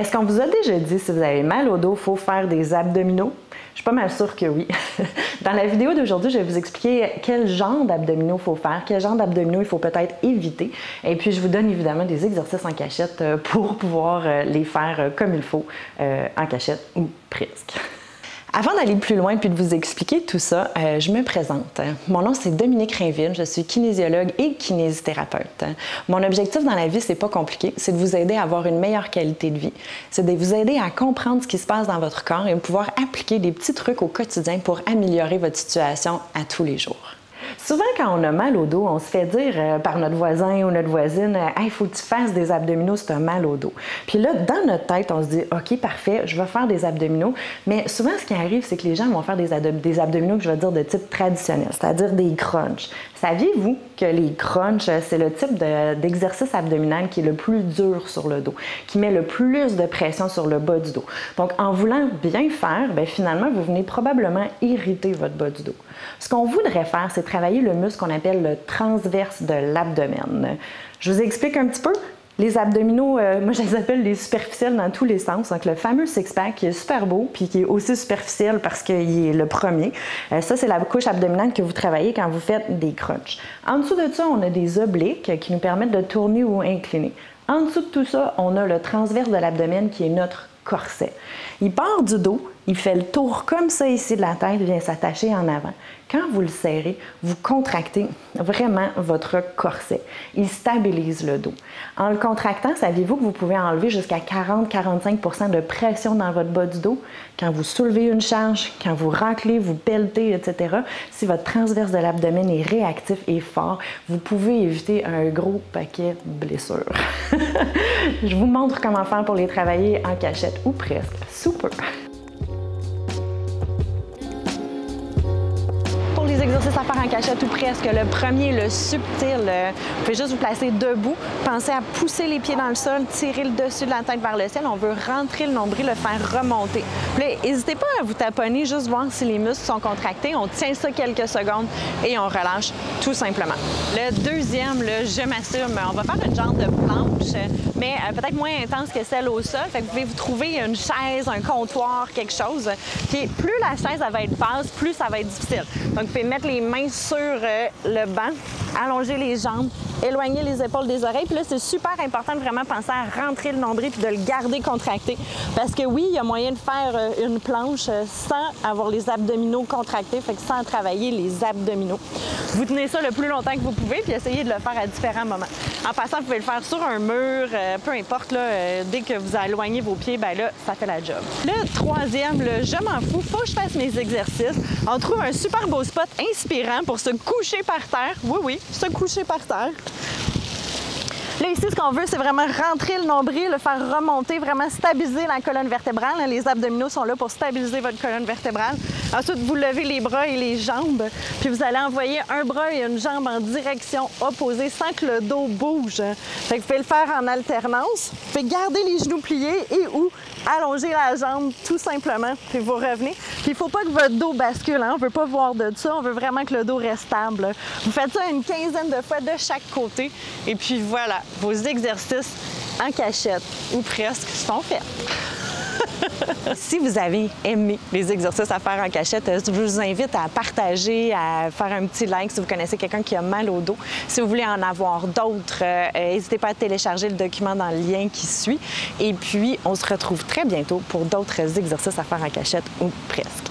Est-ce qu'on vous a déjà dit si vous avez mal au dos, il faut faire des abdominaux? Je suis pas mal sûre que oui. Dans la vidéo d'aujourd'hui, je vais vous expliquer quel genre d'abdominaux il faut faire, quel genre d'abdominaux il faut peut-être éviter. Et puis, je vous donne évidemment des exercices en cachette pour pouvoir les faire comme il faut, en cachette ou presque. Avant d'aller plus loin puis de vous expliquer tout ça, je me présente. Mon nom, c'est Dominique Rainville. Je suis kinésiologue et kinésithérapeute. Mon objectif dans la vie, c'est pas compliqué. C'est de vous aider à avoir une meilleure qualité de vie. C'est de vous aider à comprendre ce qui se passe dans votre corps et de pouvoir appliquer des petits trucs au quotidien pour améliorer votre situation à tous les jours. Souvent, quand on a mal au dos, on se fait dire par notre voisin ou notre voisine « Hey, faut que tu fasses des abdominaux si tu as mal au dos. » Puis là, dans notre tête, on se dit « OK, parfait, je vais faire des abdominaux. » Mais souvent, ce qui arrive, c'est que les gens vont faire des abdominaux que je vais dire de type traditionnel, c'est-à-dire des crunchs. Saviez-vous que les crunchs, c'est le type d'exercice abdominal qui est le plus dur sur le dos, qui met le plus de pression sur le bas du dos? Donc, en voulant bien faire, bien, finalement, vous venez probablement irriter votre bas du dos. Ce qu'on voudrait faire, c'est travailler le muscle qu'on appelle le transverse de l'abdomen. Je vous explique un petit peu. Les abdominaux, moi je les appelle les superficiels dans tous les sens. Donc le fameux six-pack qui est super beau puis qui est aussi superficiel parce qu'il est le premier. Ça, c'est la couche abdominale que vous travaillez quand vous faites des crunchs. En dessous de ça, on a des obliques qui nous permettent de tourner ou incliner. En dessous de tout ça, on a le transverse de l'abdomen qui est notre corset. Il part du dos, il fait le tour comme ça ici de la tête, vient s'attacher en avant. Quand vous le serrez, vous contractez vraiment votre corset. Il stabilise le dos. En le contractant, saviez-vous que vous pouvez enlever jusqu'à 40-45% de pression dans votre bas du dos? Quand vous soulevez une charge, quand vous raclez, vous pelletez, etc., si votre transverse de l'abdomen est réactif et fort, vous pouvez éviter un gros paquet de blessures. Je vous montre comment faire pour les travailler en cachette ou presque. Super! Les exercices à faire en cachette ou presque. Le premier, le subtil, vous pouvez juste vous placer debout, pensez à pousser les pieds dans le sol, tirer le dessus de la tête vers le ciel. On veut rentrer le nombril, le faire remonter. Puis là, n'hésitez pas à vous taponner, juste voir si les muscles sont contractés. On tient ça quelques secondes et on relâche tout simplement. Le deuxième, le je m'assume, on va faire une genre de planche, mais peut-être moins intense que celle au sol. Fait que vous pouvez vous trouver une chaise, un comptoir, quelque chose. Puis plus la chaise elle va être basse, plus ça va être difficile. Donc, vous pouvez mettre les mains sur le banc, allonger les jambes, éloigner les épaules des oreilles. Puis là, c'est super important de vraiment penser à rentrer le nombril puis de le garder contracté. Parce que oui, il y a moyen de faire une planche sans avoir les abdominaux contractés, fait que sans travailler les abdominaux. Vous tenez ça le plus longtemps que vous pouvez puis essayez de le faire à différents moments. En passant, vous pouvez le faire sur un mur, peu importe, là, dès que vous éloignez vos pieds, bien là, ça fait la job. Le troisième, le je m'en fous, faut que je fasse mes exercices. On trouve un super beau spot inspirant pour se coucher par terre. Oui, oui, se coucher par terre. Là, ici, ce qu'on veut, c'est vraiment rentrer le nombril, le faire remonter, vraiment stabiliser la colonne vertébrale. Les abdominaux sont là pour stabiliser votre colonne vertébrale. Ensuite, vous levez les bras et les jambes, puis vous allez envoyer un bras et une jambe en direction opposée sans que le dos bouge. Fait que vous pouvez le faire en alternance. Vous pouvez garder les genoux pliés et ou allonger la jambe tout simplement, puis vous revenez. Puis il ne faut pas que votre dos bascule, hein? On ne veut pas voir de ça, on veut vraiment que le dos reste stable. Vous faites ça une quinzaine de fois de chaque côté, et puis voilà, vos exercices en cachette, ou presque, sont faits. Si vous avez aimé les exercices à faire en cachette, je vous invite à partager, à faire un petit like si vous connaissez quelqu'un qui a mal au dos. Si vous voulez en avoir d'autres, n'hésitez pas à télécharger le document dans le lien qui suit. Et puis, on se retrouve très bientôt pour d'autres exercices à faire en cachette ou presque.